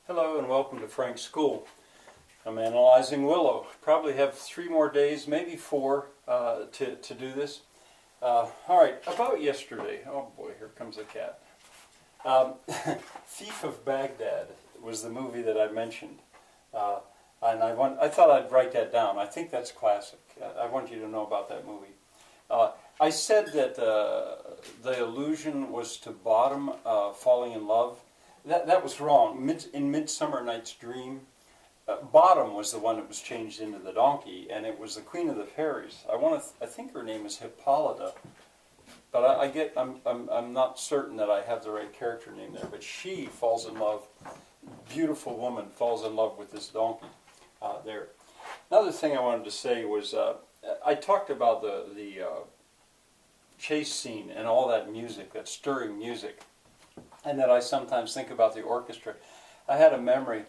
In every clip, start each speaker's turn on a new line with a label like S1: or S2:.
S1: Hello and welcome to Frank's School. I'm analyzing Willow. Probably have 3 more days, maybe 4, to do this. All right, about yesterday. Oh boy, here comes a cat. Thief of Baghdad was the movie that I mentioned. And I thought I'd write that down. I think that's classic. I want you to know about that movie. I said that the illusion was to Bottom falling in love. That was wrong. In Midsummer Night's Dream, Bottom was the one that was changed into the donkey, and it was the Queen of the Fairies. I think her name is Hippolyta, but I'm not certain that I have the right character name there. But she falls in love. Beautiful woman falls in love with this donkey. There. Another thing I wanted to say was I talked about the chase scene and all that music, that stirring music, and that I sometimes think about the orchestra. I had a memory.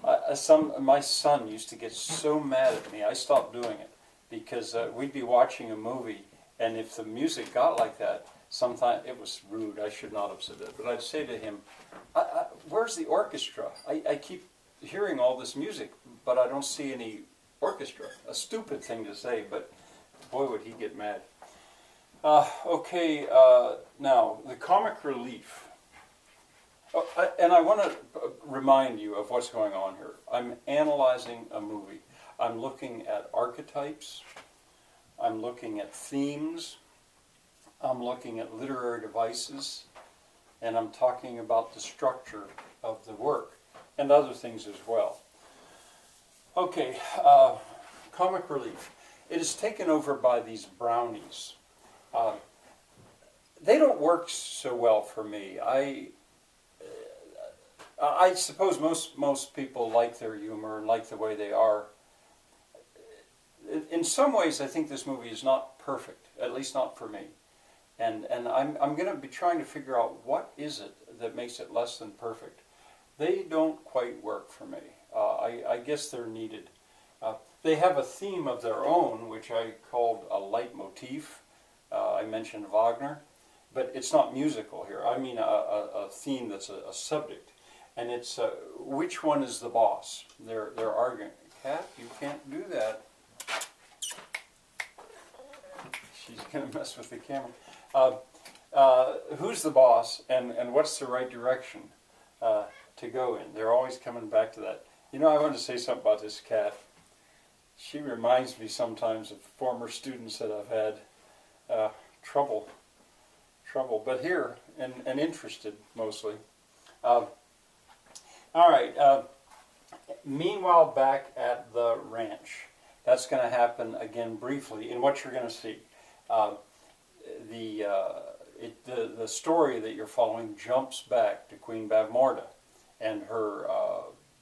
S1: My son used to get so mad at me. I stopped doing it because we'd be watching a movie, and if the music got like that, sometimes it was rude. I should not have said that, but I'd say to him, "Where's the orchestra? I keep hearing all this music, but I don't see any orchestra." A stupid thing to say, but boy, would he get mad. Now the comic relief. And I want to remind you of what's going on here. I'm analyzing a movie. I'm looking at archetypes. I'm looking at themes. I'm looking at literary devices. And I'm talking about the structure of the work and other things as well. Okay, comic relief. It is taken over by these brownies. They don't work so well for me. I suppose most people like their humor and like the way they are. In some ways, I think this movie is not perfect, at least not for me. And I'm going to be trying to figure out what is it that makes it less than perfect. They don't quite work for me. I guess they're needed. They have a theme of their own, which I called a leitmotif. I mentioned Wagner, but it's not musical here. I mean a theme that's a subject. And it's, which one is the boss? They're arguing. Cat, you can't do that. She's going to mess with the camera. Who's the boss, and what's the right direction to go in? They're always coming back to that. You know, I wanted to say something about this cat. She reminds me sometimes of former students that I've had. Trouble. But here, and interested, mostly. All right, meanwhile, back at the ranch. That's going to happen again briefly in what you're going to see. The story that you're following jumps back to Queen Bavmorda and her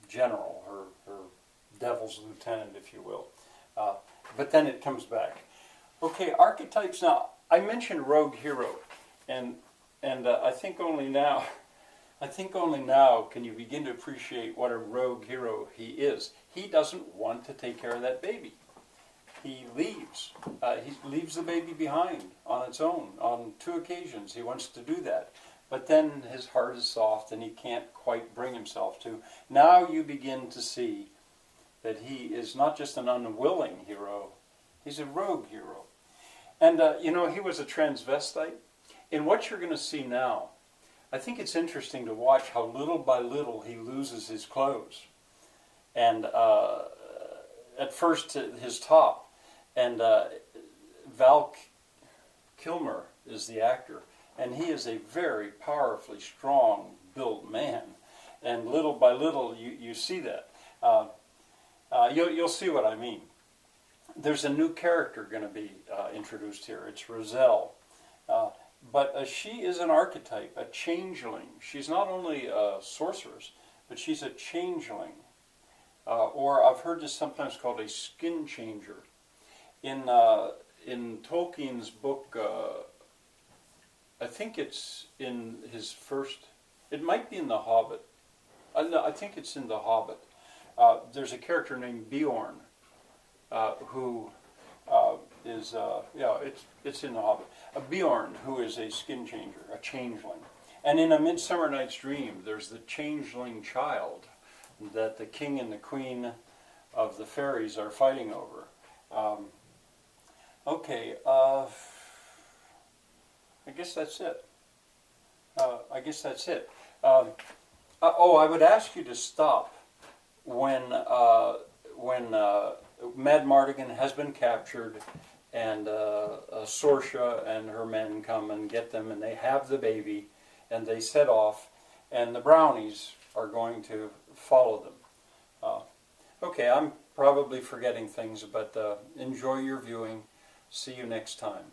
S1: general, her devil's lieutenant, if you will. But then it comes back. Okay, archetypes. Now, I mentioned rogue hero, and I think only now can you begin to appreciate what a rogue hero he is. He doesn't want to take care of that baby. He leaves. He leaves the baby behind on its own. On 2 occasions he wants to do that. But then his heart is soft and he can't quite bring himself to. Now you begin to see that he is not just an unwilling hero, he's a rogue hero. And he was a transvestite. In what you're going to see now, I think it's interesting to watch how little by little he loses his clothes. And at first his top. And Val Kilmer is the actor. And he is a very powerfully strong built man. And little by little you see that. You'll see what I mean. There's a new character going to be introduced here. It's Roselle. But she is an archetype, a changeling. She's not only a sorceress, but she's a changeling. Or I've heard this sometimes called a skin changer. In Tolkien's book, I think it's in his first, it might be in The Hobbit. No, I think it's in The Hobbit. There's a character named Beorn who it's in The Hobbit. A Beorn, who is a skin changer, a changeling. And in A Midsummer Night's Dream, there's the changeling child that the king and the queen of the fairies are fighting over. Okay, I guess that's it. Oh, I would ask you to stop when Mad Mardigan has been captured, and Sorsha and her men come and get them, and they have the baby, and they set off, and the brownies are going to follow them. Okay, I'm probably forgetting things, but enjoy your viewing. See you next time.